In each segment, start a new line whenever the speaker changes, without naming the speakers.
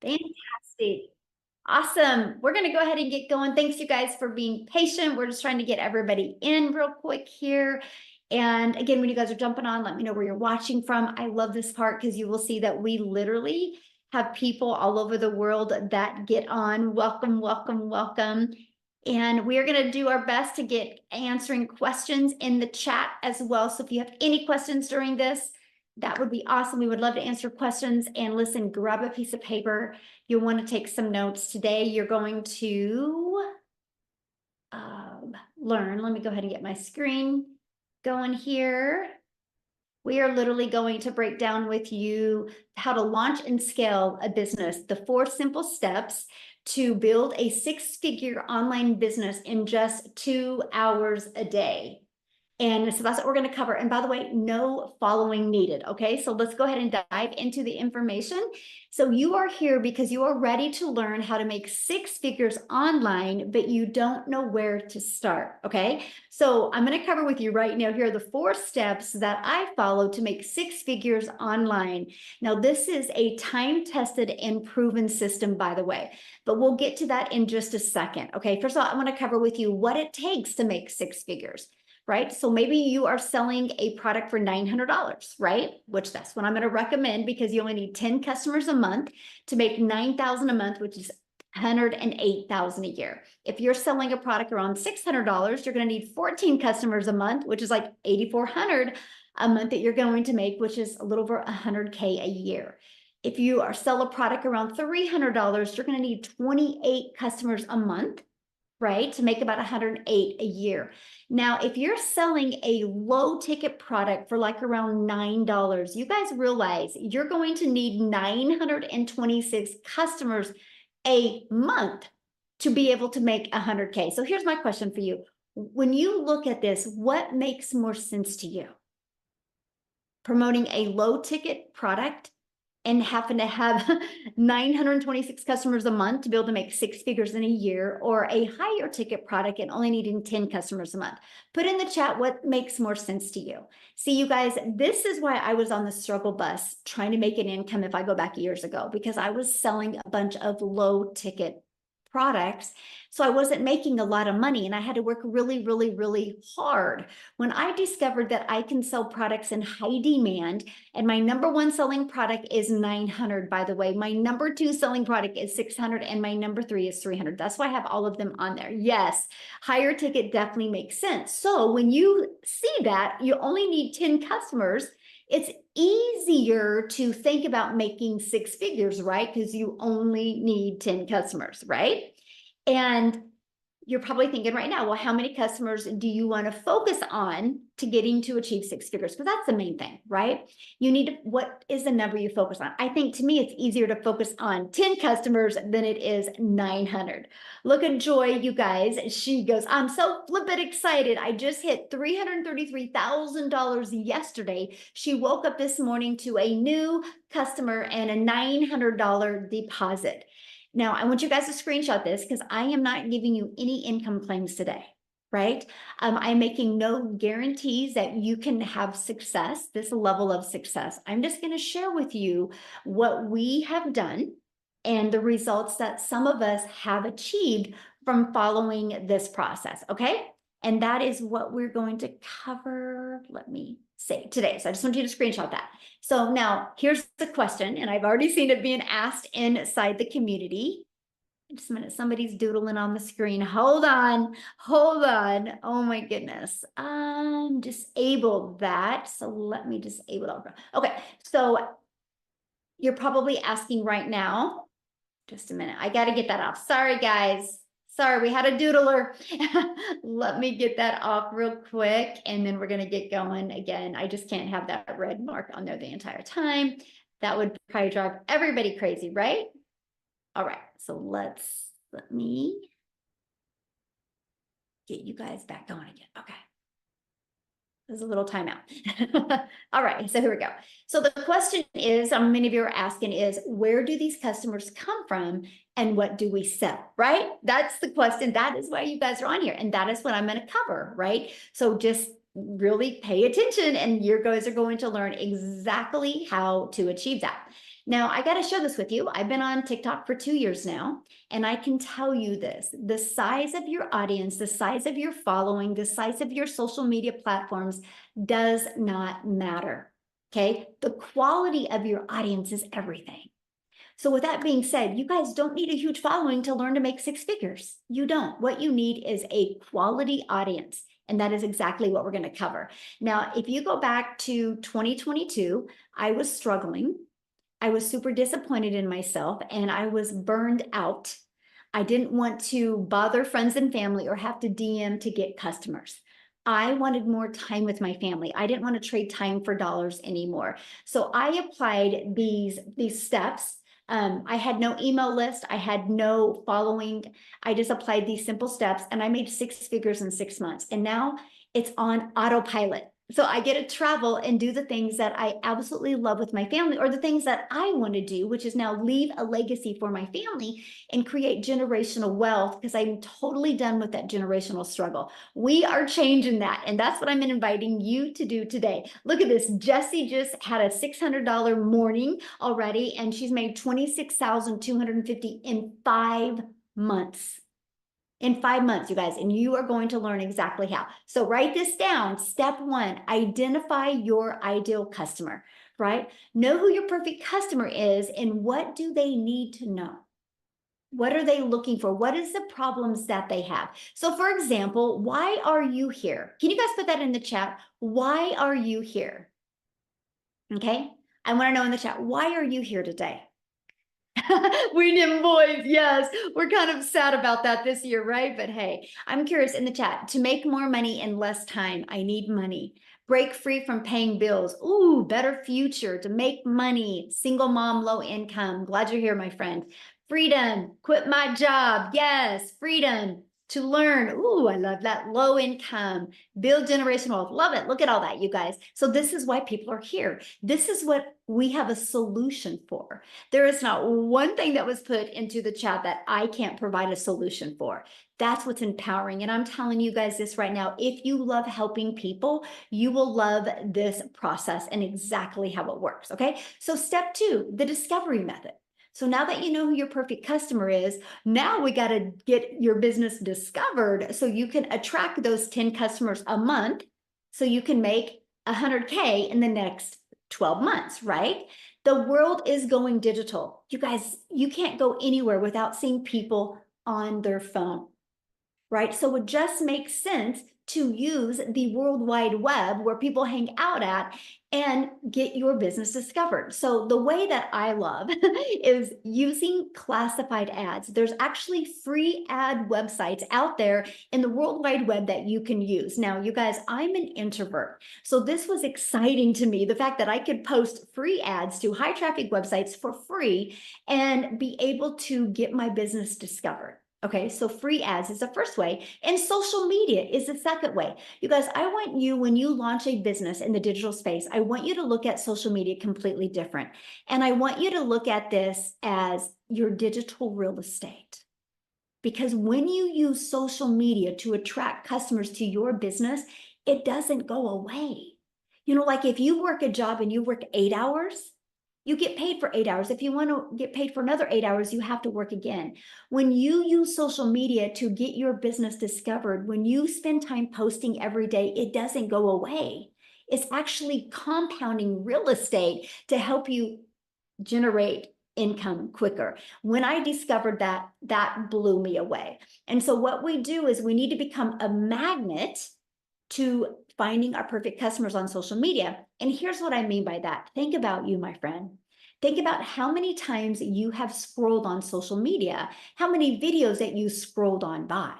Fantastic. Awesome. We're going to go ahead and get going. Thanks, you guys, for being patient. We're just trying to get everybody in real quick here. And again, when you guys are jumping on, let me know where you're watching from. I love this part because you will see that we literally have people all over the world that get on. Welcome, welcome, welcome. And we are going to do our best to get answering questions in the chat as well. So if you have any questions during this, that would be awesome. We would love to answer questions. And listen, grab a piece of paper. You'll want to take some notes today. You're going to learn. Let me go ahead and get my screen going here. We are literally going to break down with you how to launch and scale a business, the 4 simple steps to build a 6-figure online business in just 2 hours a day. And so that's what we're going to cover. And by the way, no following needed. Okay, so let's go ahead and dive into the information. So you are here because you are ready to learn how to make 6 figures online, but you don't know where to start. Okay, so I'm going to cover with you right now. Here are the 4 steps that I follow to make 6 figures online. Now, this is a time-tested and proven system, by the way, but we'll get to that in just a second. Okay, first of all, I want to cover with you what it takes to make 6 figures. Right? So maybe you are selling a product for $900, right? Which that's what I'm going to recommend because you only need 10 customers a month to make 9,000 a month, which is 108,000 a year. If you're selling a product around $600, you're going to need 14 customers a month, which is like 8,400 a month that you're going to make, which is a little over 100K a year. If you are sell a product around $300, you're going to need 28 customers a month, right, to make about 108 a year. Now, if you're selling a low ticket product for like around $9, you guys realize you're going to need 926 customers a month to be able to make 100K. So here's my question for you. When you look at this, what makes more sense to you? Promoting a low ticket product and happen to have 926 customers a month to be able to make 6 figures in a year, or a higher ticket product and only needing 10 customers a month? Put in the chat what makes more sense to you. See, you guys, this is why I was on the struggle bus trying to make an income if I go back years ago, because I was selling a bunch of low ticket products. So I wasn't making a lot of money and I had to work really, really, really hard. When I discovered that I can sell products in high demand, and my number 1 selling product is 900, by the way, my number 2 selling product is 600, and my number 3 is 300. That's why I have all of them on there. Yes, higher ticket definitely makes sense. So when you see that you only need 10 customers, it's easier to think about making 6 figures, right? Because you only need 10 customers, right? And you're probably thinking right now, well, how many customers do you want to focus on to getting to achieve 6 figures? Because that's the main thing, right? You need to, what is the number you focus on? I think to me, it's easier to focus on 10 customers than it is 900. Look at Joy, you guys. She goes, I'm so flippin' excited. I just hit $333,000 yesterday. She woke up this morning to a new customer and a $900 deposit. Now, I want you guys to screenshot this because I am not giving you any income claims today, right? I'm making no guarantees that you can have success, this level of success. I'm just going to share with you what we have done and the results that some of us have achieved from following this process, okay? And that is what we're going to cover, let me say, today. So I just want you to screenshot that. So now here's the question, and I've already seen it being asked inside the community. Just a minute, somebody's doodling on the screen. Hold on, hold on. Oh my goodness. Disabled that. So let me disable it. Okay, so you're probably asking right now, just a minute, I got to get that off. Sorry, guys. Sorry, we had a doodler. Let me get that off real quick, and then we're going to get going again. I just can't have that red mark on there the entire time. That would probably drive everybody crazy, right? All right, so let me get you guys back going again. Okay. There's a little timeout. All right, so here we go. So the question is, many of you are asking is, where do these customers come from and what do we sell, right? That's the question. That is why you guys are on here. And that is what I'm going to cover, right? So just really pay attention and you guys are going to learn exactly how to achieve that. Now, I got to share this with you. I've been on TikTok for 2 years now, and I can tell you this, the size of your audience, the size of your following, the size of your social media platforms does not matter. Okay. The quality of your audience is everything. So with that being said, you guys don't need a huge following to learn to make 6 figures. You don't. What you need is a quality audience. And that is exactly what we're going to cover. Now, if you go back to 2022, I was struggling. I was super disappointed in myself and I was burned out. I didn't want to bother friends and family or have to DM to get customers. I wanted more time with my family. I didn't want to trade time for dollars anymore. So I applied these steps. I had no email list. I had no following. I just applied these simple steps and I made 6 figures in 6 months. And now it's on autopilot. So I get to travel and do the things that I absolutely love with my family, or the things that I want to do, which is now leave a legacy for my family and create generational wealth, because I'm totally done with that generational struggle. We are changing that. And that's what I'm inviting you to do today. Look at this. Jessie just had a $600 morning already, and she's made $26,250 in 5 months. In 5 months, you guys, and you are going to learn exactly how. So write this down. Step 1, identify your ideal customer, right? Know who your perfect customer is and what do they need to know? What are they looking for? What is the problems that they have? So for example, why are you here? Can you guys put that in the chat? Why are you here? Okay. I want to know in the chat, why are you here today? We NIM boys, yes. We're kind of sad about that this year, right? But hey, I'm curious in the chat, to make more money in less time, I need money. Break free from paying bills. Ooh, better future, to make money. Single mom, low income. Glad you're here, my friend. Freedom, quit my job. Yes, freedom to learn. Ooh, I love that. Low income, build generational wealth. Love it. Look at all that, you guys. So this is why people are here. This is what we have a solution for. There is not one thing that was put into the chat that I can't provide a solution for. That's what's empowering. And I'm telling you guys this right now. If you love helping people, you will love this process and exactly how it works. Okay. So step 2, the discovery method. So now that you know who your perfect customer is, now we got to get your business discovered so you can attract those 10 customers a month so you can make 100K in the next 12 months, right? The world is going digital. You guys, you can't go anywhere without seeing people on their phone, right? So it just makes sense to use the World Wide Web where people hang out at and get your business discovered. So the way that I love is using classified ads. There's actually free ad websites out there in the World Wide Web that you can use. Now, you guys, I'm an introvert. So this was exciting to me, the fact that I could post free ads to high traffic websites for free and be able to get my business discovered. Okay, so free ads is the first way, and social media is the second way. You guys, I want you, when you launch a business in the digital space, I want you to look at social media completely different. And I want you to look at this as your digital real estate. Because when you use social media to attract customers to your business, it doesn't go away. You know, like if you work a job and you work 8 hours, you get paid for 8 hours. If you want to get paid for another 8 hours, you have to work again. When you use social media to get your business discovered, when you spend time posting every day, it doesn't go away. It's actually compounding real estate to help you generate income quicker. When I discovered that, that blew me away. And so what we do is we need to become a magnet to finding our perfect customers on social media. And here's what I mean by that. Think about you, my friend. Think about how many times you have scrolled on social media, how many videos that you scrolled on by.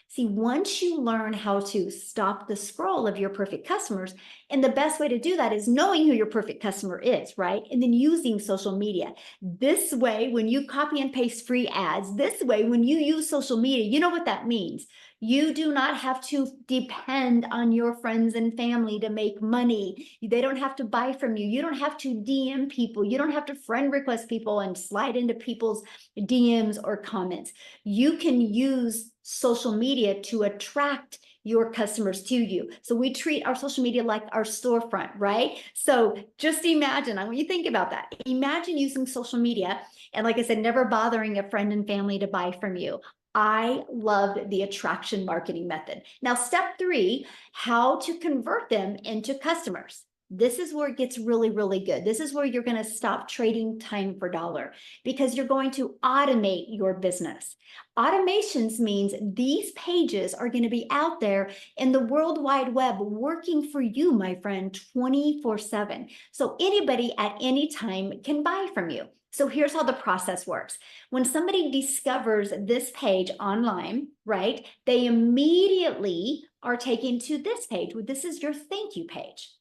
See, once you learn how to stop the scroll of your perfect customers, and the best way to do that is knowing who your perfect customer is, right? And then using social media. This way, when you copy and paste free ads, this way, when you use social media, you know what that means. You do not have to depend on your friends and family to make money. They don't have to buy from you. You don't have to DM people. You don't have to friend request people and slide into people's DMs or comments. You can use social media to attract your customers to you. So we treat our social media like our storefront, right? So just imagine, I want you to think about that. Imagine using social media and, like I said, never bothering a friend and family to buy from you. I loved the attraction marketing method. Now, step 3, how to convert them into customers. This is where it gets really, really good. This is where you're going to stop trading time for dollar, because you're going to automate your business. Automations means these pages are going to be out there in the World Wide Web working for you, my friend, 24/7. So anybody at any time can buy from you. So here's how the process works. When somebody discovers this page online, right, they immediately are taken to this page. This is your thank you page,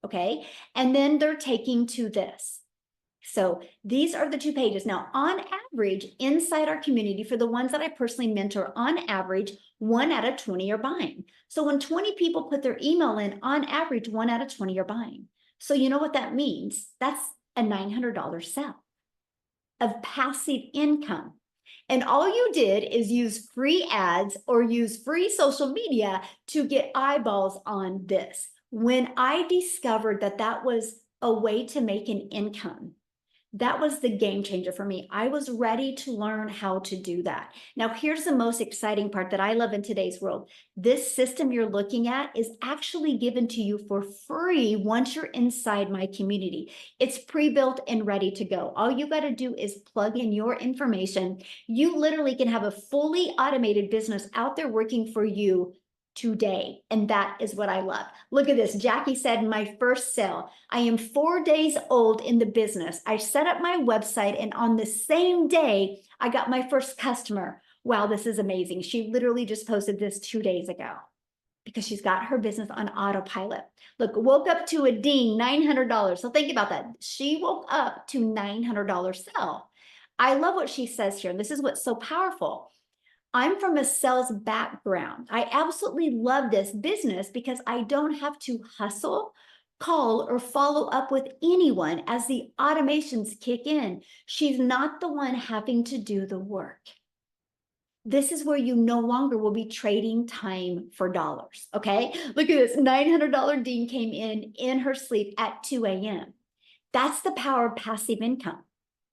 okay? And then they're taken to this. So these are the 2 pages. Now, on average, inside our community, for the ones that I personally mentor, on average, 1 out of 20 are buying. So when 20 people put their email in, on average, 1 out of 20 are buying. So you know what that means? That's a $900 sale of passive income. And all you did is use free ads or use free social media to get eyeballs on this. When I discovered that that was a way to make an income, that was the game changer for me. I was ready to learn how to do that. Now, here's the most exciting part that I love in today's world. This system you're looking at is actually given to you for free once you're inside my community. It's pre-built and ready to go. All you got to do is plug in your information. You literally can have a fully automated business out there working for you today. And that is what I love. Look at this. Jackie said, my first sale. I am 4 days old in the business. I set up my website, and on the same day, I got my first customer. Wow, this is amazing. She literally just posted this 2 days ago because she's got her business on autopilot. Look, woke up to a ding, $900. So think about that. She woke up to $900 sale. I love what she says here. And this is what's so powerful. I'm from a sales background. I absolutely love this business because I don't have to hustle, call, or follow up with anyone as the automations kick in. She's not the one having to do the work. This is where you no longer will be trading time for dollars, okay? Look at this, $900 Dean came in her sleep at 2 a.m. That's the power of passive income.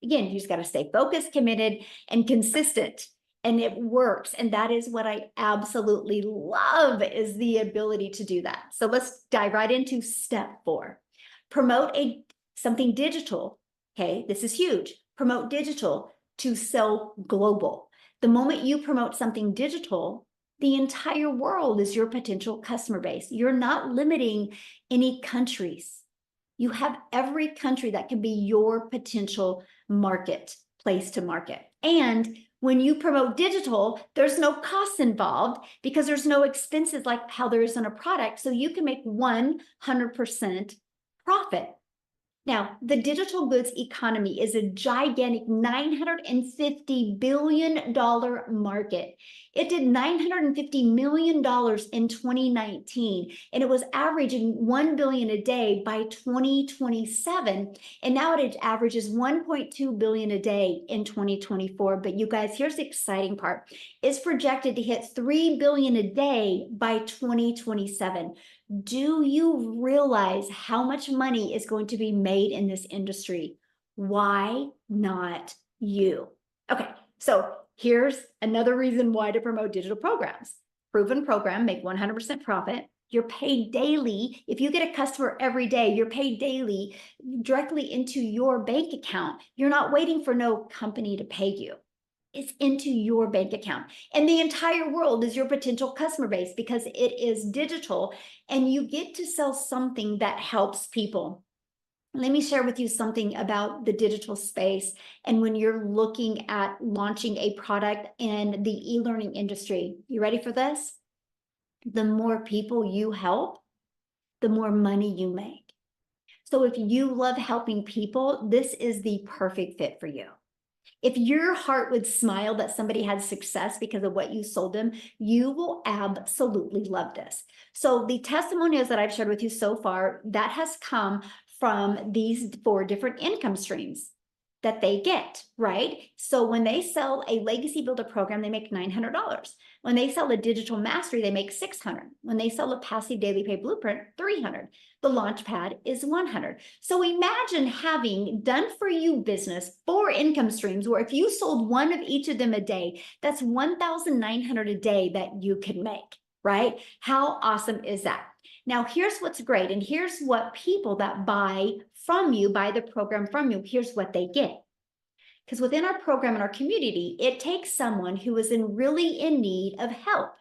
Again, you just got to stay focused, committed, and consistent. And it works. And that is what I absolutely love, is the ability to do that. So let's dive right into step 4. Promote something digital. Okay, this is huge. Promote digital to sell global. The moment you promote something digital, the entire world is your potential customer base. You're not limiting any countries. You have every country that can be your potential market, place to market. And when you promote digital, there's no costs involved because there's no expenses like how there is in a product. So you can make 100% profit. Now, the digital goods economy is a gigantic $950 billion market. It did $950 million in 2019, and it was averaging $1 billion a day by 2027. And now it averages $1.2 billion a day in 2024. But you guys, here's the exciting part. It's projected to hit $3 billion a day by 2027. Do you realize how much money is going to be made in this industry? Why not you? Okay, so here's another reason why to promote digital programs. Proven program, make 100% profit. You're paid daily. If you get a customer every day, you're paid daily directly into your bank account. You're not waiting for no company to pay you. It's into your bank account. And the entire world is your potential customer base because it is digital, and you get to sell something that helps people. Let me share with you something about the digital space. And when you're looking at launching a product in the e-learning industry, you ready for this? The more people you help, the more money you make. So if you love helping people, this is the perfect fit for you. If your heart would smile that somebody had success because of what you sold them, you will absolutely love this. So the testimonials that I've shared with you so far, that has come from these 4 different income streams that they get, right? So when they sell a legacy builder program, they make $900. When they sell a digital mastery, they make $600. When they sell a passive daily pay blueprint, $300. The launch pad is $100. So imagine having done for you business 4 income streams where if you sold one of each of them a day, that's $1,900 a day that you can make, right? How awesome is that? Now, here's what's great. And here's what people that buy from you, buy the program from you, here's what they get. Because within our program and our community, it takes someone who is really in need of help.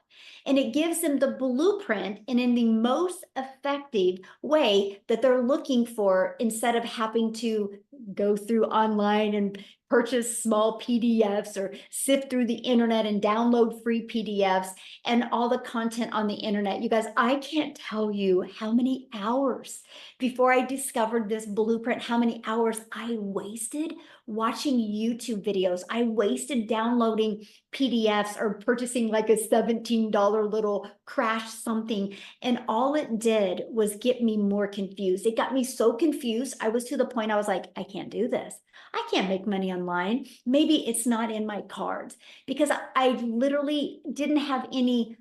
And it gives them the blueprint and in the most effective way that they're looking for, instead of having to go through online and purchase small PDFs or sift through the internet and download free PDFs and all the content on the internet. You guys, I can't tell you how many hours before I discovered this blueprint, how many hours I wasted watching YouTube videos. I wasted downloading PDFs or purchasing like a $17 little crash something. And all it did was get me more confused. It got me so confused. I was to the point I was like, I can't do this. I can't make money online. Maybe it's not in my cards, because I literally didn't have any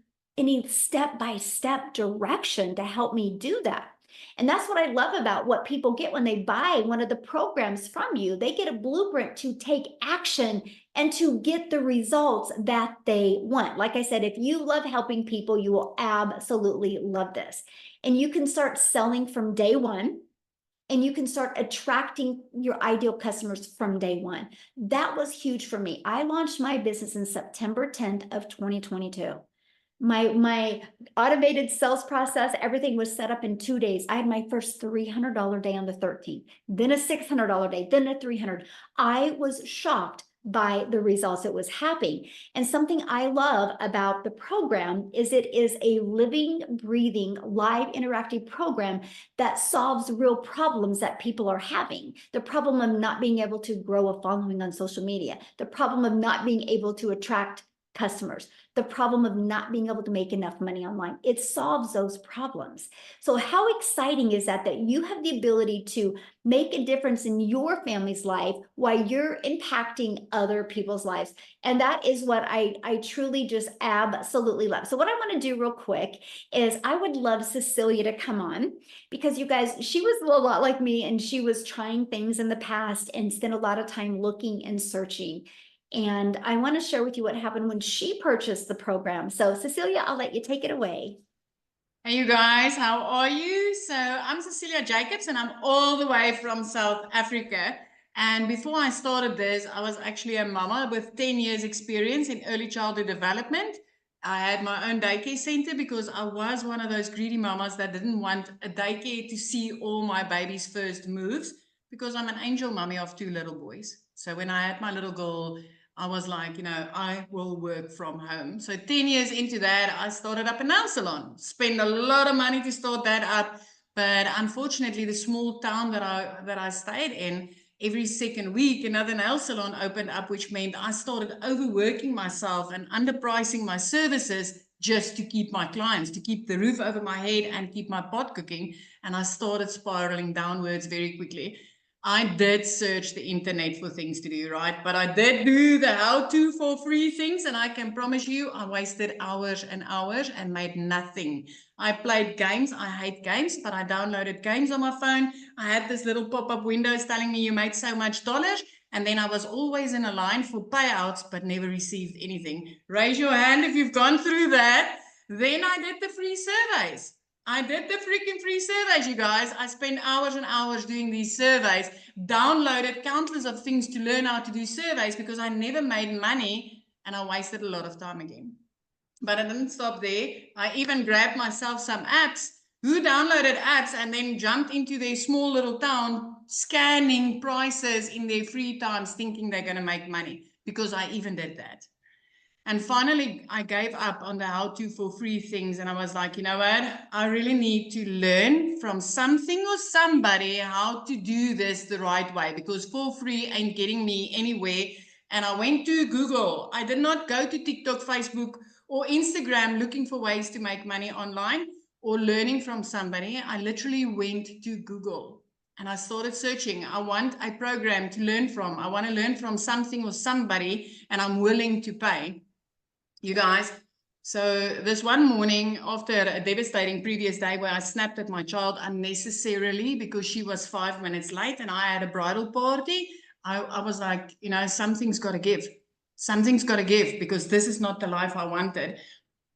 step-by-step direction to help me do that. And that's what I love about what people get when they buy one of the programs from you. They get a blueprint to take action and to get the results that they want. Like I said, if you love helping people, you will absolutely love this. And you can start selling from day one, and you can start attracting your ideal customers from day one. That was huge for me. I launched my business in September 10th of 2022. My automated sales process, everything was set up in 2 days. I had my first $300 day on the 13th, then a $600 day, then a $300. I was shocked by the results it was having. And something I love about the program is it is a living, breathing, live interactive program that solves real problems that people are having. The problem of not being able to grow a following on social media, the problem of not being able to attract customers, the problem of not being able to make enough money online. It solves those problems. So how exciting is that you have the ability to make a difference in your family's life while you're impacting other people's lives? And that is what I truly just absolutely love. So what I want to do real quick is I would love Cecilia to come on, because you guys, she was a lot like me, and she was trying things in the past and spent a lot of time looking and searching. And I want to share with you what happened when she purchased the program. So Cecilia, I'll let you take it away.
Hey, you guys, how are you? So I'm Cecilia Jacobs, and I'm all the way from South Africa. And before I started this, I was actually a mama with 10 years experience in early childhood development. I had my own daycare center because I was one of those greedy mamas that didn't want a daycare to see all my baby's first moves, because I'm an angel mummy of 2 little boys. So when I had my little girl, I was like, I will work from home. So 10 years into that, I started up a nail salon. Spent a lot of money to start that up. But unfortunately, the small town that I stayed in, every second week, another nail salon opened up, which meant I started overworking myself and underpricing my services just to keep my clients, to keep the roof over my head and keep my pot cooking. And I started spiraling downwards very quickly. I did search the internet for things to do, right? But I did do the how-to for free things, and I can promise you I wasted hours and hours and made nothing. I played games. I hate games, but I downloaded games on my phone. I had this little pop-up windows telling me you made so much dollars, and then I was always in a line for payouts, but never received anything. Raise your hand if you've gone through that. Then I did the free surveys. I did the freaking free surveys, you guys. I spent hours and hours doing these surveys, downloaded countless of things to learn how to do surveys, because I never made money and I wasted a lot of time again. But I didn't stop there. I even grabbed myself some apps. Who downloaded apps and then jumped into their small little town, scanning prices in their free times, thinking they're going to make money, because I even did that. And finally, I gave up on the how-to for free things. And I was like, you know what? I really need to learn from something or somebody how to do this the right way, because for free ain't getting me anywhere. And I went to Google. I did not go to TikTok, Facebook, or Instagram looking for ways to make money online or learning from somebody. I literally went to Google and I started searching. I want a program to learn from. I want to learn from something or somebody, and I'm willing to pay. You guys, so this one morning after a devastating previous day where I snapped at my child unnecessarily because she was 5 minutes late and I had a bridal party, I was like, you know, something's got to give. Something's got to give because this is not the life I wanted.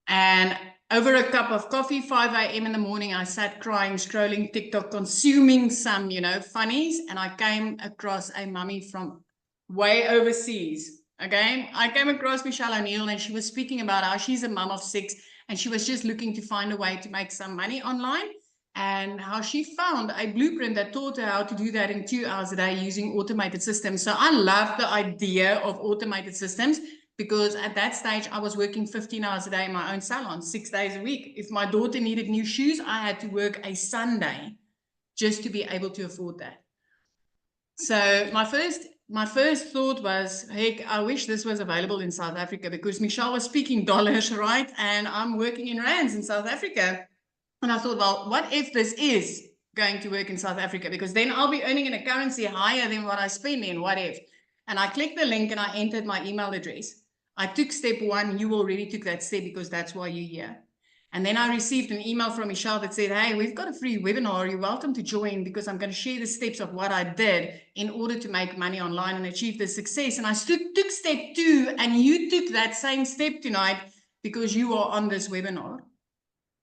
And over a cup of coffee, 5 a.m. in the morning, I sat crying, scrolling TikTok, consuming some, you know, funnies. And I came across a mummy from way overseas. Okay. I came across Michelle O'Neill and she was speaking about how she's a mum of 6 and she was just looking to find a way to make some money online, and how she found a blueprint that taught her how to do that in 2 hours a day using automated systems. So I love the idea of automated systems, because at that stage I was working 15 hours a day in my own salon, 6 days a week. If my daughter needed new shoes, I had to work a Sunday just to be able to afford that. So my first thought was, heck, I wish this was available in South Africa, because Michelle was speaking dollars, right? And I'm working in rands in South Africa. And I thought, well, what if this is going to work in South Africa? Because then I'll be earning in a currency higher than what I spend in. What if? And I clicked the link and I entered my email address. I took step 1. You already took that step because that's why you're here. And then I received an email from Michelle that said, hey, we've got a free webinar. You're welcome to join, because I'm going to share the steps of what I did in order to make money online and achieve this success. And I took step 2, and you took that same step tonight because you are on this webinar.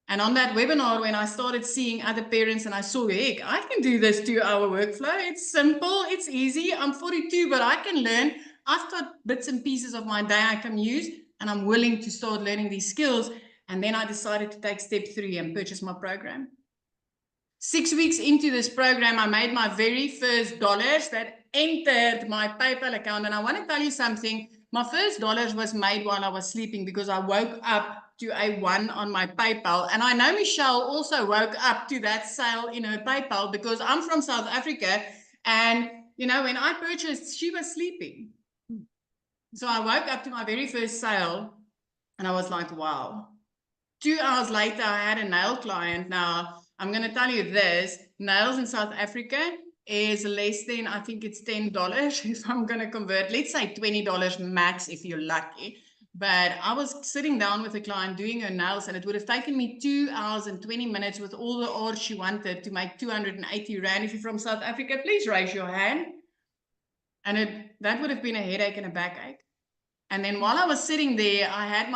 And on that webinar, when I started seeing other parents and I saw, heck, I can do this 2-hour workflow. It's simple. It's easy. I'm 42, but I can learn. I've got bits and pieces of my day I can use, and I'm willing to start learning these skills. And then I decided to take step 3 and purchase my program. 6 weeks into this program, I made my very first dollars that entered my PayPal account. And I want to tell you something. My first dollars was made while I was sleeping, because I woke up to a 1 on my PayPal. And I know Michelle also woke up to that sale in her PayPal, because I'm from South Africa. And, you know, when I purchased, she was sleeping. So I woke up to my very first sale and I was like, wow. 2 hours later, I had a nail client. Now, I'm going to tell you this. Nails in South Africa is less than, I think it's $10 if I'm going to convert. Let's say $20 max if you're lucky. But I was sitting down with a client doing her nails, and it would have taken me 2 hours and 20 minutes with all the art she wanted to make 280 Rand. If you're from South Africa, please raise your hand. And that would have been a headache and a backache. And then while I was sitting there, I had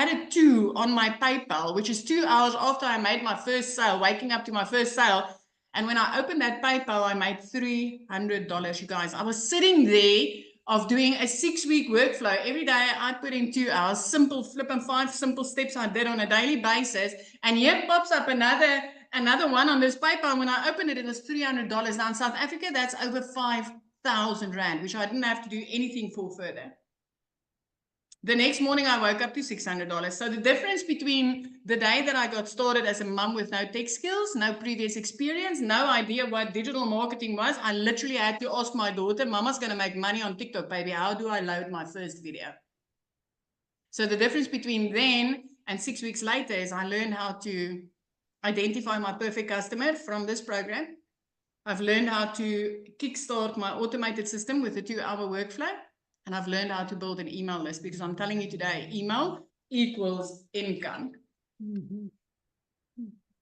a 2 on my PayPal, which is 2 hours after I made my first sale, waking up to my first sale. And when I opened that PayPal, I made $300, you guys. I was sitting there of doing a 6-week workflow. Every day I put in 2 hours, simple flip and 5 simple steps I did on a daily basis. And here pops up another one on this PayPal. When I opened it, it was $300. Now in South Africa, that's over 5,000 Rand, which I didn't have to do anything for further. The next morning, I woke up to $600. So the difference between the day that I got started as a mom with no tech skills, no previous experience, no idea what digital marketing was, I literally had to ask my daughter, Mama's going to make money on TikTok, baby. How do I load my first video? So the difference between then and 6 weeks later is I learned how to identify my perfect customer from this program. I've learned how to kickstart my automated system with a 2-hour workflow. And I've learned how to build an email list, because I'm telling you today, email equals income. Mm-hmm.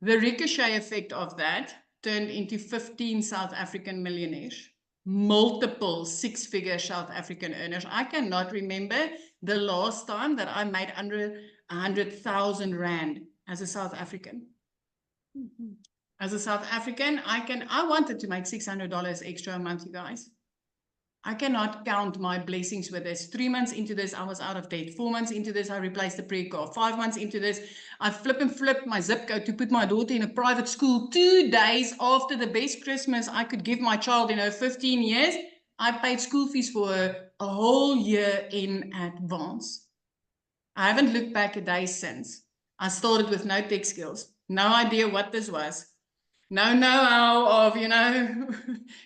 The ricochet effect of that turned into 15 South African millionaires, multiple 6-figure South African earners. I cannot remember the last time that I made under 100,000 Rand as a South African. Mm-hmm. As a South African, I wanted to make $600 extra a month, you guys. I cannot count my blessings with this. 3 months into this, I was out of debt. 4 months into this, I replaced the pre-car. 5 months into this, I flipped my zip code to put my daughter in a private school. 2 days after the best Christmas I could give my child in her 15 years, I paid school fees for her a whole year in advance. I haven't looked back a day since. I started with no tech skills, no idea what this was. no know-how of,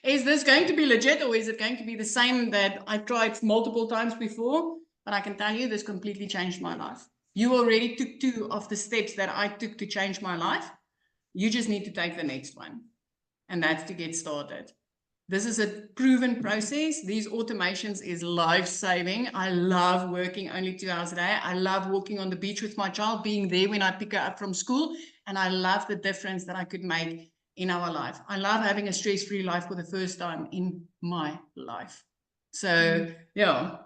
is this going to be legit or is it going to be the same that I tried multiple times before? But I can tell you this completely changed my life. You already took 2 of the steps that I took to change my life. You just need to take the next one, and that's to get started. This is a proven process. These automations is life-saving. I love working only 2 hours a day. I love walking on the beach with my child, being there when I pick her up from school, and I love the difference that I could make in our life. I love having a stress-free life for the first time in my life. So, yeah.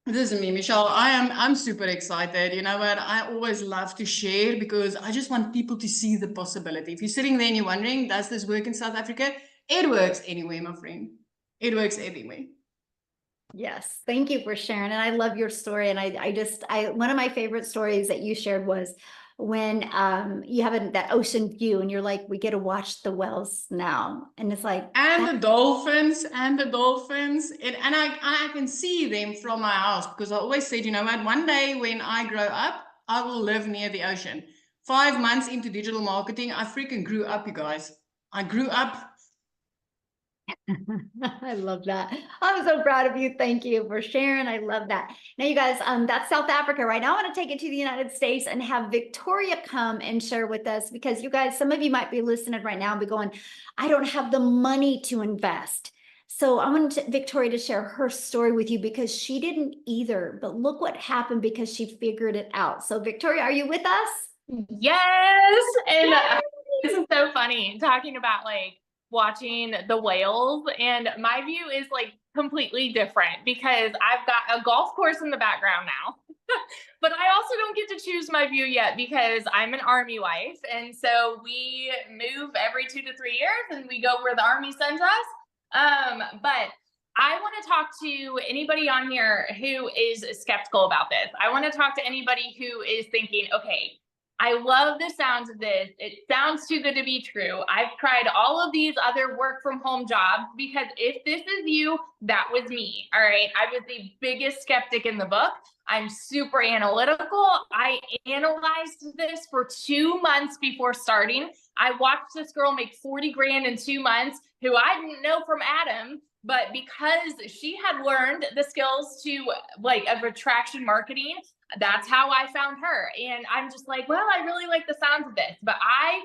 This is me, Michelle. I'm super excited. You know what? I always love to share because I just want people to see the possibility. If you're sitting there and you're wondering, does this work in South Africa? It works anyway, my friend. It works anyway.
Yes, thank you for sharing. And I love your story. And one of my favorite stories that you shared was when you have that ocean view and you're like, we get to watch the whales now. And it's like,
and the dolphins. And I can see them from my house because I always said, you know what, one day when I grow up, I will live near the ocean. 5 months into digital marketing, I freaking grew up, you guys. I grew up.
I love that. I'm so proud of you. Thank you for sharing. I love that. Now, you guys, that's South Africa right now. I want to take it to the United States and have Victoria come and share with us because you guys, some of you might be listening right now and be going, I don't have the money to invest. So I wanted Victoria to share her story with you because she didn't either, but look what happened because she figured it out. So Victoria, are you with us?
Yes. And this is so funny talking about like watching the whales, and my view is like completely different because I've got a golf course in the background now. But I also don't get to choose my view yet because I'm an Army wife, and so we move every 2 to 3 years and we go where the Army sends us. But I want to talk to anybody on here who is skeptical about this. I want to talk to anybody who is thinking, okay, I love the sounds of this. It sounds too good to be true. I've tried all of these other work from home jobs because if this is you, that was me. All right. I was the biggest skeptic in the book. I'm super analytical. I analyzed this for 2 months before starting. I watched this girl make 40 grand in 2 months who I didn't know from Adam, but because she had learned the skills to like of attraction marketing, that's how I found her. And I'm just like, well, I really like the sounds of this, but I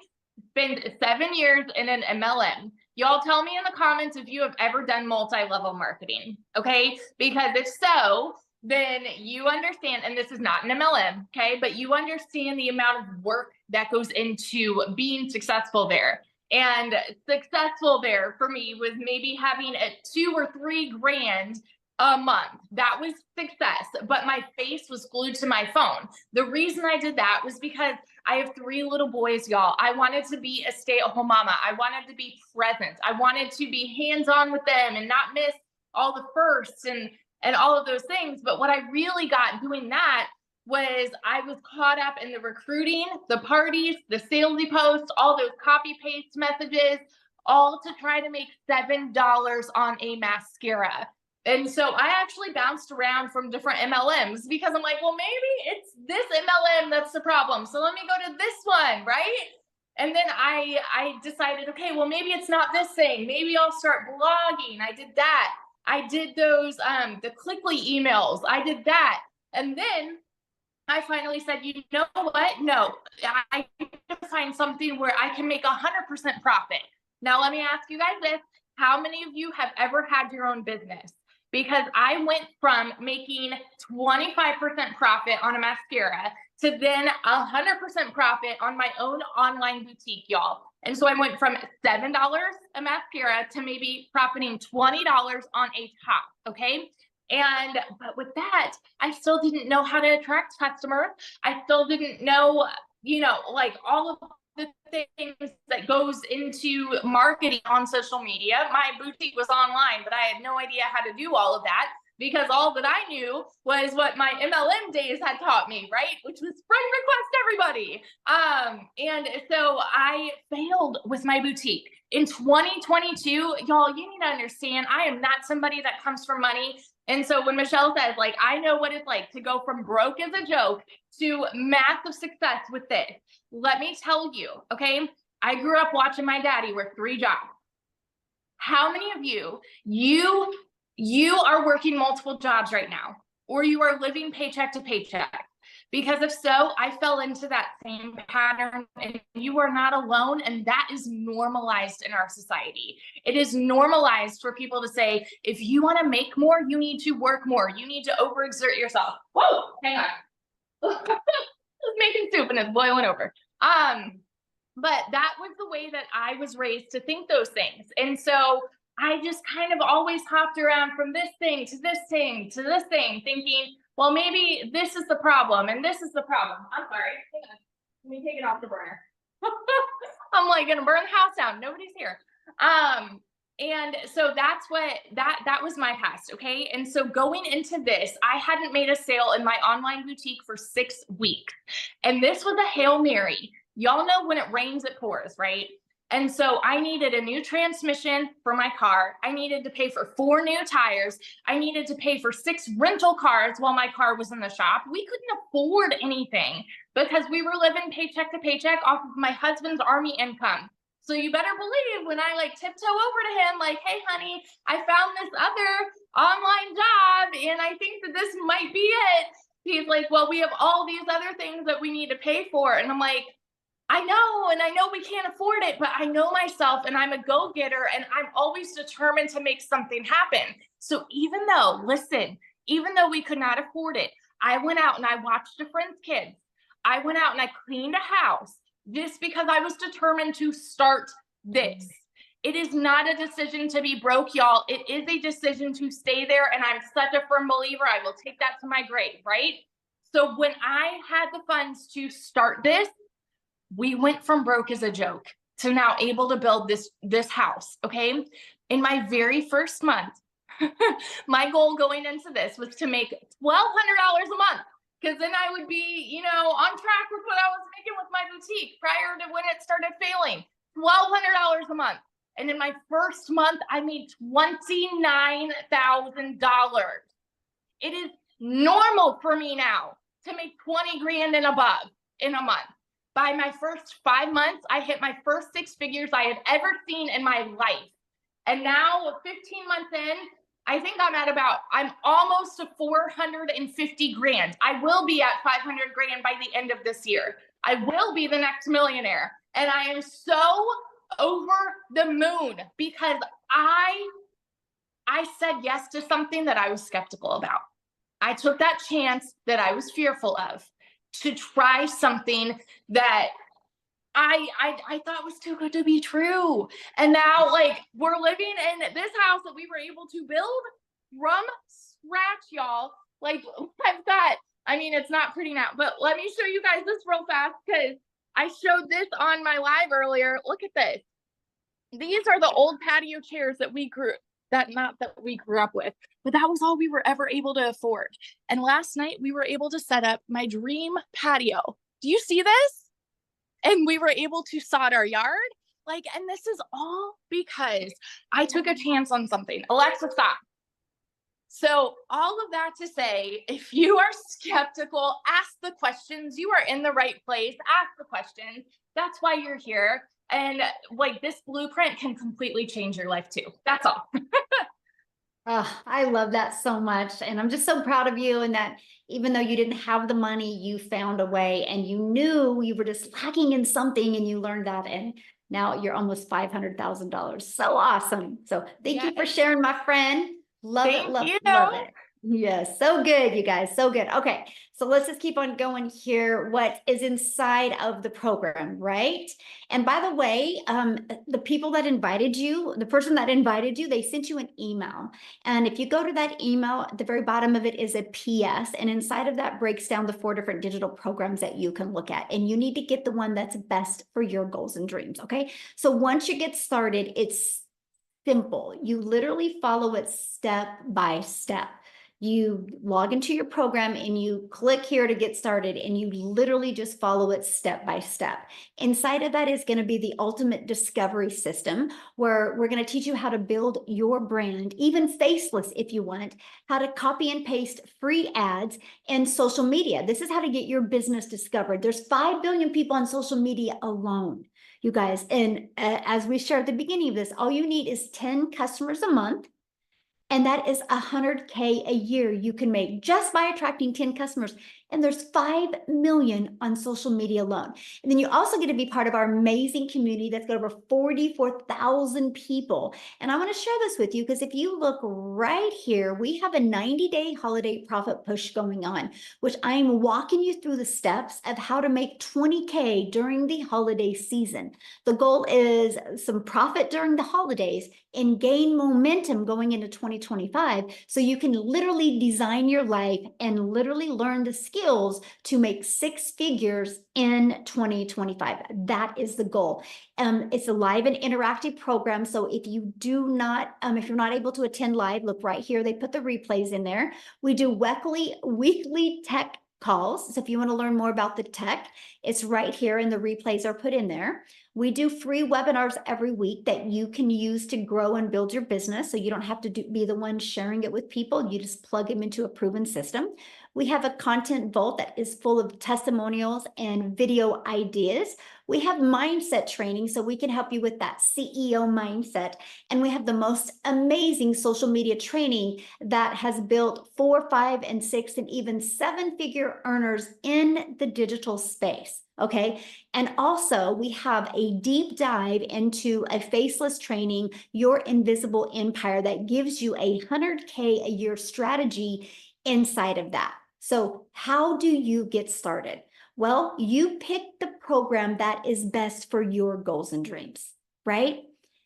spent 7 years in an MLM. Y'all tell me in the comments if you have ever done multi-level marketing, okay? Because if so, then you understand, and this is not an MLM, okay? But you understand the amount of work that goes into being successful there. And successful there for me was maybe having a 2 or 3 grand a month. That was success, but my face was glued to my phone. The reason I did that was because I have 3 little boys, y'all. I wanted to be a stay-at-home mama. I wanted to be present. I wanted to be hands-on with them and not miss all the firsts and all of those things. But what I really got doing that was I was caught up in the recruiting, the parties, the salesy posts, all those copy paste messages, all to try to make $7 on a mascara. And so I actually bounced around from different MLMs because I'm like, well, maybe it's this MLM that's the problem. So let me go to this one, right? And then I decided, okay, well, maybe it's not this thing. Maybe I'll start blogging. I did that. I did those, the Clickly emails. I did that. And then I finally said, you know what? No, I need to find something where I can make 100% profit. Now, let me ask you guys this. How many of you have ever had your own business? Because I went from making 25% profit on a mascara to then 100% profit on my own online boutique, y'all. And so I went from $7 a mascara to maybe profiting $20 on a top, okay? But with that, I still didn't know how to attract customers. I still didn't know, like all of the things that goes into marketing on social media. My boutique was online, but I had no idea how to do all of that because all that I knew was what my MLM days had taught me, right? Which was friend request everybody. And so I failed with my boutique. In 2022, y'all, you need to understand, I am not somebody that comes from money. And so when Michelle says, like, I know what it's like to go from broke as a joke to massive success with this, let me tell you, okay, I grew up watching my daddy work 3 jobs. How many of you are working multiple jobs right now, or you are living paycheck to paycheck? Because if so, I fell into that same pattern, and you are not alone, and that is normalized in our society. It is normalized for people to say, if you want to make more, you need to work more. You need to overexert yourself. Whoa, hang on. Just making soup and it's boiling over. But that was the way that I was raised to think those things. And so I just kind of always hopped around from this thing to this thing to this thing, thinking, well, maybe this is the problem and this is the problem. I'm sorry. Hang on. Let me take it off the burner. I'm like gonna burn the house down. Nobody's here. And so that's what that was my past. Okay. And so going into this, I hadn't made a sale in my online boutique for 6 weeks. And this was a Hail Mary. Y'all know when it rains, it pours, right? And so I needed a new transmission for my car. I needed to pay for 4 new tires. I needed to pay for 6 rental cars while my car was in the shop. We couldn't afford anything because we were living paycheck to paycheck off of my husband's Army income. So you better believe when I like tiptoe over to him, like, hey, honey, I found this other online job and I think that this might be it. He's like, well, we have all these other things that we need to pay for. And I'm like, I know, and I know we can't afford it, but I know myself and I'm a go-getter and I'm always determined to make something happen. So even though we could not afford it, I went out and I watched a friend's kids. I went out and I cleaned a house just because I was determined to start this. It is not a decision to be broke, y'all. It is a decision to stay there. And I'm such a firm believer. I will take that to my grave, right? So when I had the funds to start this, we went from broke as a joke to now able to build this house, okay? In my very first month, my goal going into this was to make $1,200 a month, because then I would be, on track with what I was making with my boutique prior to when it started failing. $1,200 a month. And in my first month, I made $29,000. It is normal for me now to make 20 grand and above in a month. By my first 5 months, I hit my first 6 figures I had ever seen in my life. And now 15 months in, I think I'm almost to 450 grand. I will be at 500 grand by the end of this year. I will be the next millionaire. And I am so over the moon because I said yes to something that I was skeptical about. I took that chance that I was fearful of to try something that I thought was too good to be true. And now, like, we're living in this house that we were able to build from scratch, y'all. Like, it's not pretty now, but let me show you guys this real fast because I showed this on my live earlier. Look at this. These are the old patio chairs that we grew up with, but that was all we were ever able to afford. And last night we were able to set up my dream patio. Do you see this? And we were able to sod our yard. And this is all because I took a chance on something. Alexa, stop. So all of that to say, if you are skeptical, ask the questions. You are in the right place. Ask the questions. That's why you're here. And this blueprint can completely change your life too. That's all.
Oh, I love that so much. And I'm just so proud of you, and that even though you didn't have the money, you found a way and you knew you were just lacking in something and you learned that. And now you're almost $500,000. So awesome. So thank you for sharing, my friend. Love it. Love it. Yes. So good, you guys. So good. Okay. So let's just keep on going here. What is inside of the program, right? And by the way, the people that invited you, the person that invited you, they sent you an email. And if you go to that email, at the very bottom of it is a PS. And inside of that breaks down the 4 different digital programs that you can look at. And you need to get the one that's best for your goals and dreams. Okay. So once you get started, it's simple. You literally follow it step by step. You log into your program and you click here to get started, and you literally just follow it step by step. Inside of that is going to be the ultimate discovery system, where we're going to teach you how to build your brand, even faceless if you want, how to copy and paste free ads and social media. This is how to get your business discovered. There's 5 billion people on social media alone. you guys. And as we shared at the beginning of this, all you need is 10 customers a month. And that is $100K a year you can make just by attracting 10 customers. And there's 5 million on social media alone. And then you also get to be part of our amazing community that's got over 44,000 people. And I want to share this with you because if you look right here, we have a 90-day holiday profit push going on, which I'm walking you through the steps of how to make 20K during the holiday season. The goal is some profit during the holidays and gain momentum going into 2025 so you can literally design your life and literally learn the skills to make 6 figures in 2025. That is the goal. It's a live and interactive program. So if you do not, if you're not able to attend live, look right here. They put the replays in there. We do weekly tech calls. So if you want to learn more about the tech, it's right here and the replays are put in there. We do free webinars every week that you can use to grow and build your business. So you don't have to be the one sharing it with people. You just plug them into a proven system. We have a content vault that is full of testimonials and video ideas. We have mindset training so we can help you with that CEO mindset. And we have the most amazing social media training that has built 4, 5, and 6, and even 7-figure earners in the digital space. Okay. And also we have a deep dive into a faceless training, Your Invisible Empire, that gives you a $100K a year strategy inside of that. So how do you get started? Well, you pick the program that is best for your goals and dreams, right?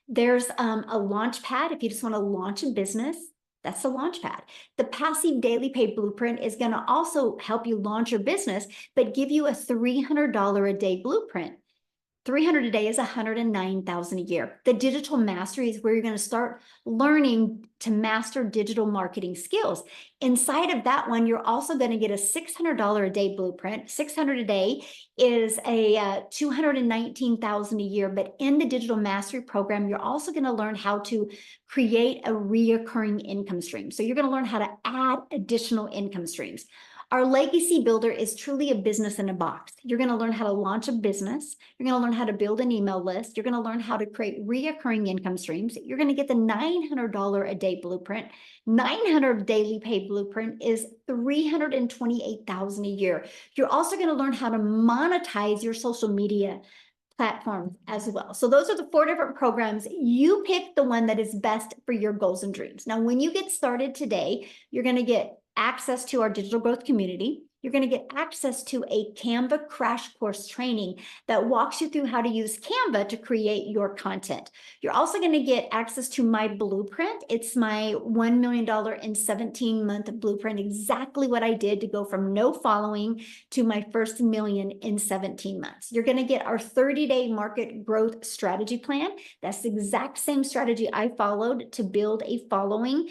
There's a launch pad if you just want to launch a business. That's the launch pad. The passive daily pay blueprint is going to also help you launch your business, but give you a $300 a day blueprint. 300 a day is 109,000 a year. The digital mastery is where you're going to start learning to master digital marketing skills. Inside of that one, you're also going to get a $600 a day blueprint. 600 a day is a 219,000 a year. But in the digital mastery program, you're also going to learn how to create a reoccurring income stream. So you're going to learn how to add additional income streams. Our legacy builder is truly a business in a box. You're going to learn how to launch a business. You're going to learn how to build an email list. You're going to learn how to create reoccurring income streams. You're going to get the $900 a day blueprint. 900 daily pay blueprint is 328,000 a year. You're also going to learn how to monetize your social media platforms as well. So those are the 4 different programs. You pick the one that is best for your goals and dreams. Now, when you get started today, you're going to get access to our digital growth community. You're going to get access to a Canva crash course training that walks you through how to use Canva to create your content. You're also going to get access to my blueprint. It's my $1 million in 17-month blueprint, exactly what I did to go from no following to my first million in 17 months. You're going to get our 30-day market growth strategy plan. That's the exact same strategy I followed to build a following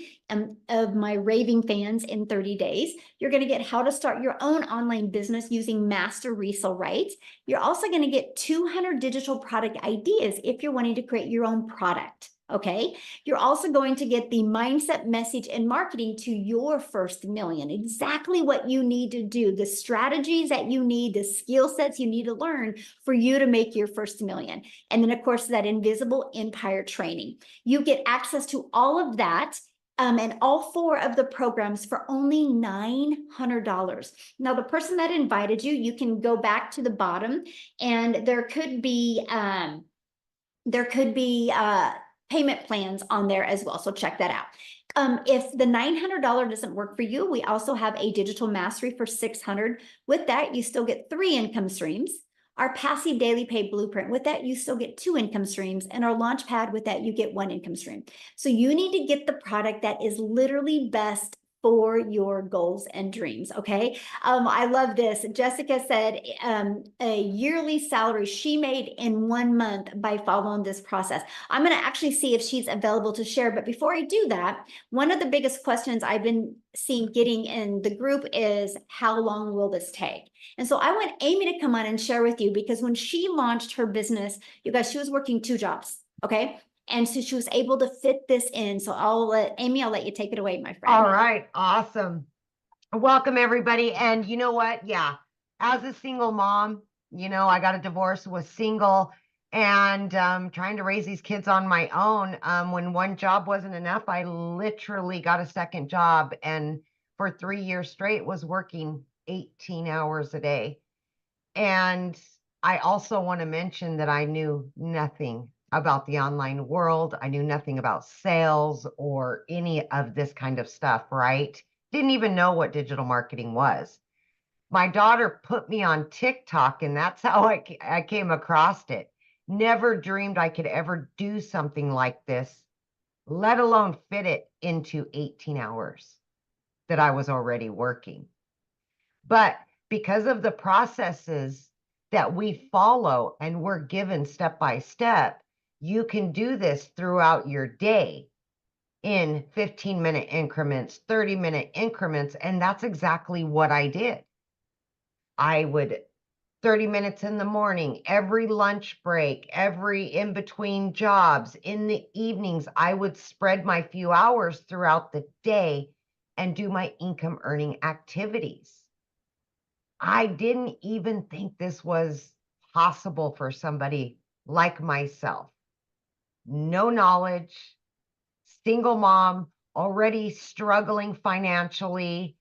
of my raving fans in 30 days. You're going to get how to start your own online business using master resale rights. You're also going to get 200 digital product ideas if you're wanting to create your own product. Okay. You're also going to get the mindset, message, and marketing to your first million. Exactly what you need to do, the strategies that you need, the skill sets you need to learn for you to make your first million. And then, of course, that invisible empire training. You get access to all of that. And all 4 of the programs for only $900. Now, the person that invited you, you can go back to the bottom, and there could be payment plans on there as well. So check that out. If the $900 doesn't work for you, we also have a digital mastery for $600. With that, you still get 3 income streams. Our passive daily pay blueprint, with that, you still get 2 income streams. And our launch pad, with that, you get 1 income stream. So you need to get the product that is literally best for your goals and dreams. Okay. I love this. Jessica said a yearly salary she made in 1 month by following this process. I'm going to actually see if she's available to share. But before I do that, one of the biggest questions I've been seeing getting in the group is, how long will this take? And so I want Amy to come on and share with you, because when she launched her business, you guys, she was working 2 jobs. Okay. And so she was able to fit this in. So I'll let you take it away, my friend.
All right. Awesome. Welcome, everybody. And you know what? Yeah. As a single mom, I got a divorce, was single, and trying to raise these kids on my own. When one job wasn't enough, I literally got a second job, and for 3 years straight was working 18 hours a day. And I also want to mention that I knew nothing about the online world. I knew nothing about sales or any of this kind of stuff, right? Didn't even know what digital marketing was. My daughter put me on TikTok, and that's how I came across it. Never dreamed I could ever do something like this, let alone fit it into 18 hours that I was already working. But because of the processes that we follow and we're given step by step, you can do this throughout your day in 15-minute increments, 30-minute increments. And that's exactly what I did. I would 30 minutes in the morning, every lunch break, every in between jobs, in the evenings, I would spread my few hours throughout the day and do my income earning activities. I didn't even think this was possible for somebody like myself. No knowledge, single mom, already struggling financially,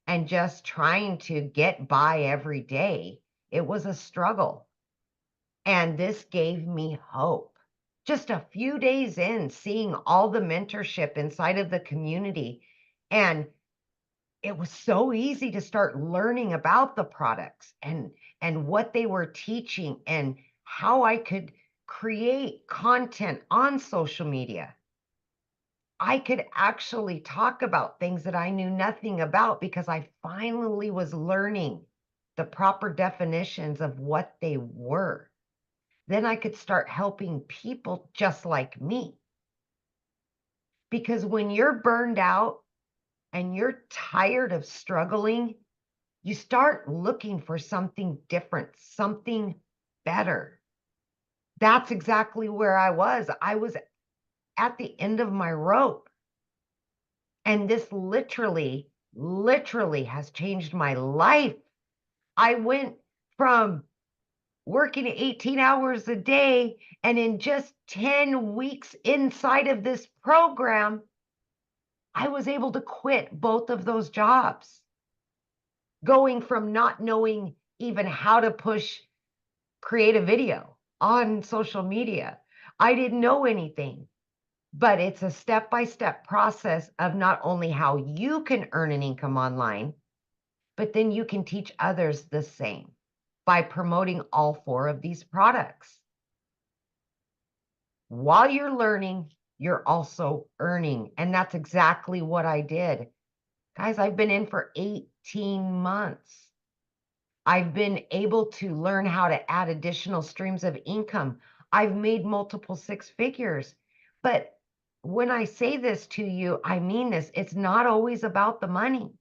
and just trying to get by every day. It was a struggle. And this gave me hope. Just a few days in, seeing all the mentorship inside of the community. And it was so easy to start learning about the products and what they were teaching and how I could create content on social media. I could actually talk about things that I knew nothing about because I finally was learning the proper definitions of what they were. Then I could start helping people just like me. Because when you're burned out and you're tired of struggling, you start looking for something different, something better. That's exactly where I was. I was at the end of my rope. And this literally has changed my life. I went from working 18 hours a day, and in just 10 weeks inside of this program, I was able to quit both of those jobs. Going from not knowing even how to create a video on social media. I didn't know anything, but it's a step-by-step process of not only how you can earn an income online, but then you can teach others the same by promoting all 4 of these products. While you're learning, you're also earning. And that's exactly what I did. Guys, I've been in for 18 months. I've been able to learn how to add additional streams of income. I've made multiple 6 figures. But when I say this to you, I mean this. It's not always about the money.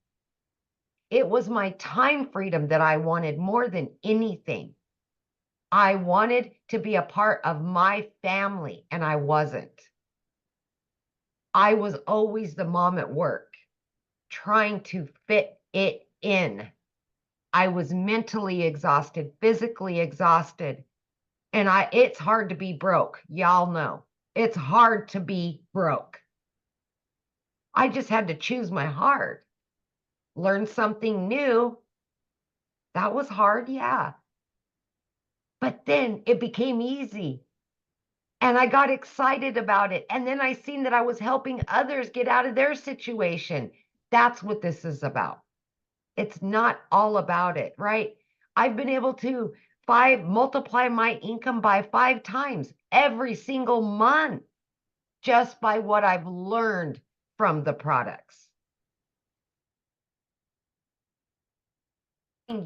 It was my time freedom that I wanted more than anything. I wanted to be a part of my family, and I wasn't. I was always the mom at work, trying to fit it in. I was mentally exhausted, physically exhausted, and it's hard to be broke. Y'all know. It's hard to be broke. I just had to choose my heart. Learn something new. That was hard, yeah. But then it became easy. And I got excited about it. And then I seen that I was helping others get out of their situation. That's what this is about. It's not all about it, right? I've been able to multiply my income by 5 times every single month just by what I've learned from the products.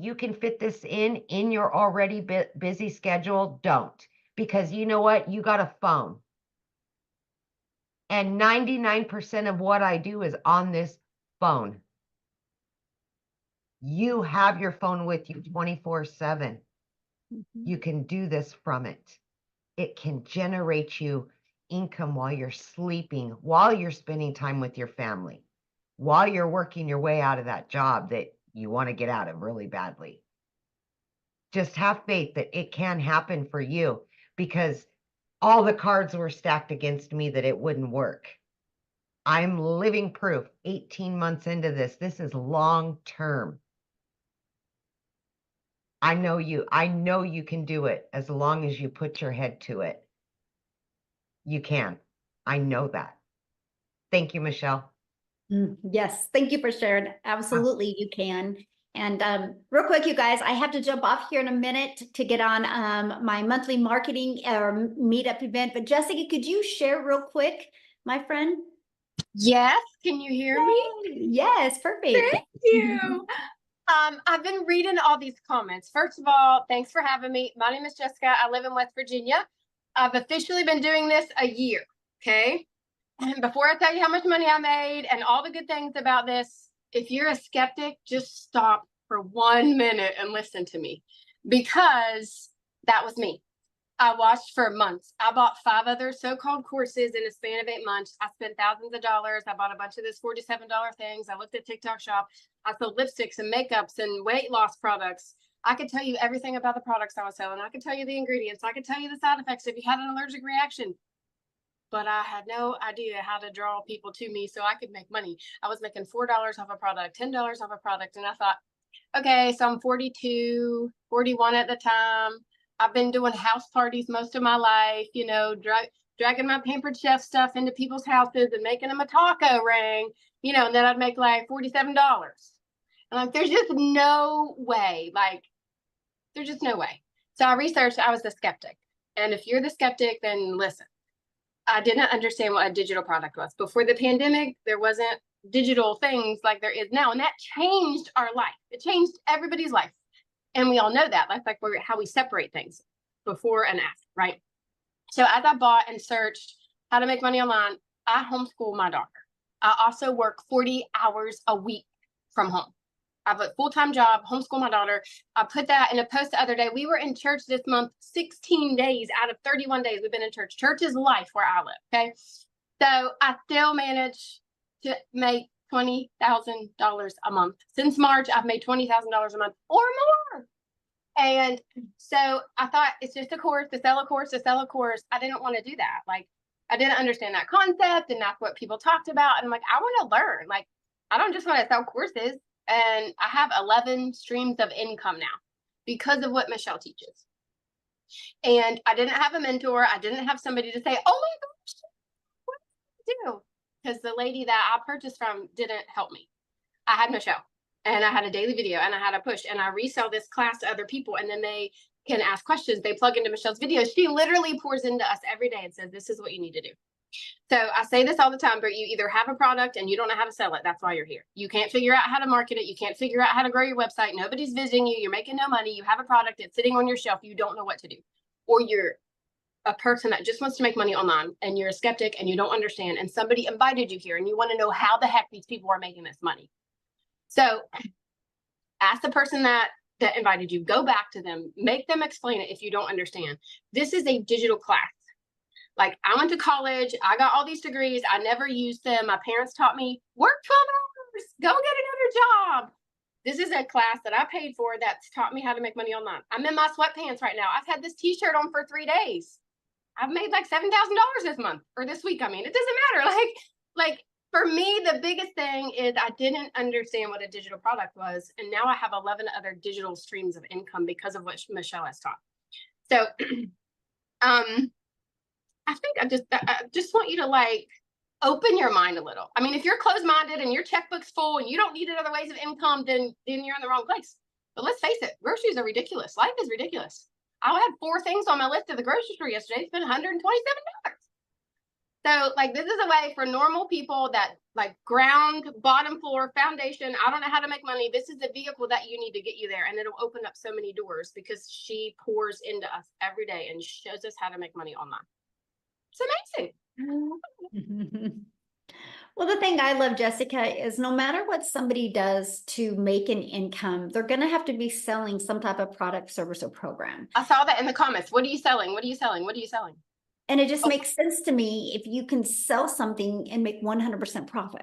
You can fit this in your already busy schedule. Don't, because you know what? You got a phone. And 99% of what I do is on this phone. You have your phone with you 24/7. You can do this from it. It can generate you income while you're sleeping, while you're spending time with your family, while you're working your way out of that job that you want to get out of really badly. Just have faith that it can happen for you. because all the cards were stacked against me that it wouldn't work. I'm living proof 18 months into this. This is long term. I know you can do it as long as you put your head to it. You can. I know that. Thank you, Michelle.
Yes, thank you for sharing. Absolutely, you can. And real quick, you guys, I have to jump off here in a minute to get on my monthly marketing or meetup event. But Jessica, could you share real quick, my friend?
Yes, can you hear me?
Yes, perfect.
Thank you. I've been reading all these comments. First of all, thanks for having me. My name is Jessica. I live in West Virginia. I've officially been doing this a year, okay? And before I tell you how much money I made and all the good things about this, if you're a skeptic, just stop for 1 minute and listen to me, because that was me. I watched for months. I bought 5 other so-called courses in a span of 8 months. I spent thousands of dollars. I bought a bunch of this $47 things. I looked at TikTok Shop. I sold lipsticks and makeups and weight loss products. I could tell you everything about the products I was selling. I could tell you the ingredients. I could tell you the side effects if you had an allergic reaction. But I had no idea how to draw people to me so I could make money. I was making $4 off a product, $10 off a product. And I thought, okay, so I'm 42, 41 at the time. I've been doing house parties most of my life, you know, dragging my Pampered Chef stuff into people's houses and making them a taco ring, you know, and then I'd make like $47. And like, there's just no way, like, there's just no way. So I researched, I was the skeptic. And if you're the skeptic, then listen. I didn't understand what a digital product was. Before the pandemic, there wasn't digital things like there is now. And that changed our life. It changed everybody's life. And we all know that. That's like how we separate things before and after, right? So as I bought and searched how to make money online, I homeschool my daughter. I also work 40 hours a week from home. I have a full-time job, homeschool my daughter. I put that in a post the other day. We were in church this month, 16 days out of 31 days we've been in church. Church is life where I live, okay? So I still managed to make $20,000 a month. Since March, I've made $20,000 a month or more. And so I thought, it's just a course, to sell a course, to sell a course. I didn't want to do that. Like, I didn't understand that concept, and that's what people talked about. And I'm like, I want to learn. Like, I don't just want to sell courses. And I have 11 streams of income now because of what Michelle teaches. And I didn't have a mentor. I didn't have somebody to say, oh my gosh, what do I do? Because the lady that I purchased from didn't help me. I had Michelle, and I had a daily video, and I had a push, and I resell this class to other people, and then they can ask questions. They plug into Michelle's videos. She literally pours into us every day and says, this is what you need to do. So I say this all the time, but you either have a product and you don't know how to sell it. That's why you're here. You can't figure out how to market it. You can't figure out how to grow your website. Nobody's visiting you. You're making no money. You have a product. It's sitting on your shelf. You don't know what to do. Or you're a person that just wants to make money online, and you're a skeptic and you don't understand. And somebody invited you here and you want to know how the heck these people are making this money. So ask the person that invited you, go back to them, make them explain it if you don't understand. This is a digital class. Like, I went to college, I got all these degrees, I never used them. My parents taught me, work 12 hours, go get another job. This is a class that I paid for that's taught me how to make money online. I'm in my sweatpants right now. I've had this t-shirt on for 3 days. I've made like $7,000 this month, or this week. I mean, it doesn't matter. Like for me, the biggest thing is I didn't understand what a digital product was. And now I have 11 other digital streams of income because of what Michelle has taught. So, I think I just want you to like open your mind a little. I mean, if you're closed-minded and your checkbook's full and you don't need other ways of income, then you're in the wrong place. But let's face it, groceries are ridiculous. Life is ridiculous. I had 4 things on my list at the grocery store yesterday. Spent $127. So like, this is a way for normal people that like ground, bottom floor, foundation. I don't know how to make money. This is the vehicle that you need to get you there. And it'll open up so many doors because she pours into us every day and shows us how to make money online. It's amazing.
Well, the thing I love, Jessica, is no matter what somebody does to make an income, they're going to have to be selling some type of product, service, or program.
I saw that in the comments. What are you selling? What are you selling? What are you selling?
And it just makes sense to me if you can sell something and make 100% profit.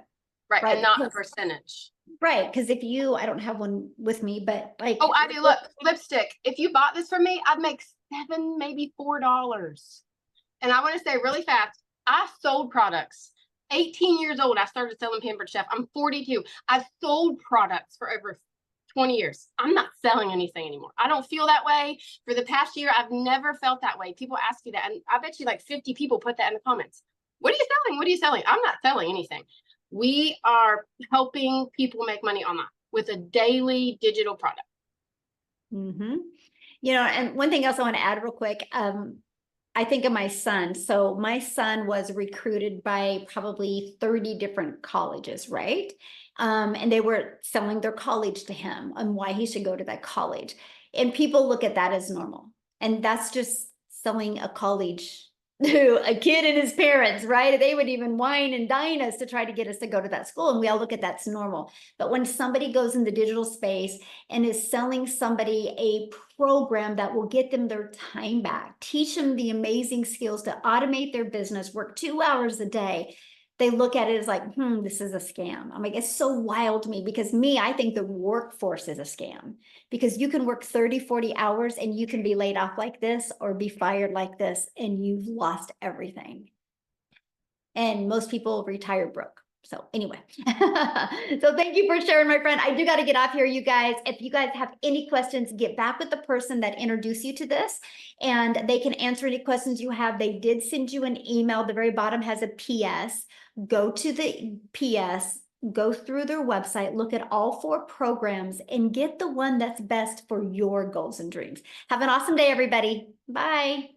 Right. And not a percentage.
Right, because if you, I don't have one with me, but like.
Oh, I do. Look, lipstick. If you bought this from me, I'd make $7, maybe $4. And I want to say really fast, I sold products. 18 years old, I started selling Pampered Chef. I'm 42. I've sold products for over 20 years. I'm not selling anything anymore. I don't feel that way. For the past year, I've never felt that way. People ask you that, and I bet you like 50 people put that in the comments. What are you selling? What are you selling? I'm not selling anything. We are helping people make money online with a daily digital product.
Mm-hmm. You know, and one thing else I want to add real quick, I think of my son. So my son was recruited by probably 30 different colleges, right? And they were selling their college to him and why he should go to that college. And people look at that as normal. And that's just selling a college to a kid and his parents, right? They would even wine and dine us to try to get us to go to that school. And we all look at that's normal. But when somebody goes in the digital space and is selling somebody a program that will get them their time back, teach them the amazing skills to automate their business, work 2 hours a day, they look at it as like, this is a scam. I'm like, it's so wild to me because I think the workforce is a scam because you can work 30, 40 hours and you can be laid off like this or be fired like this and you've lost everything. And most people retire broke. So anyway, so thank you for sharing, my friend. I do got to get off here, you guys. If you guys have any questions, get back with the person that introduced you to this and they can answer any questions you have. They did send you an email. The very bottom has a PS. Go to the PS, go through their website, look at all 4 programs and get the one that's best for your goals and dreams. Have an awesome day, everybody. Bye.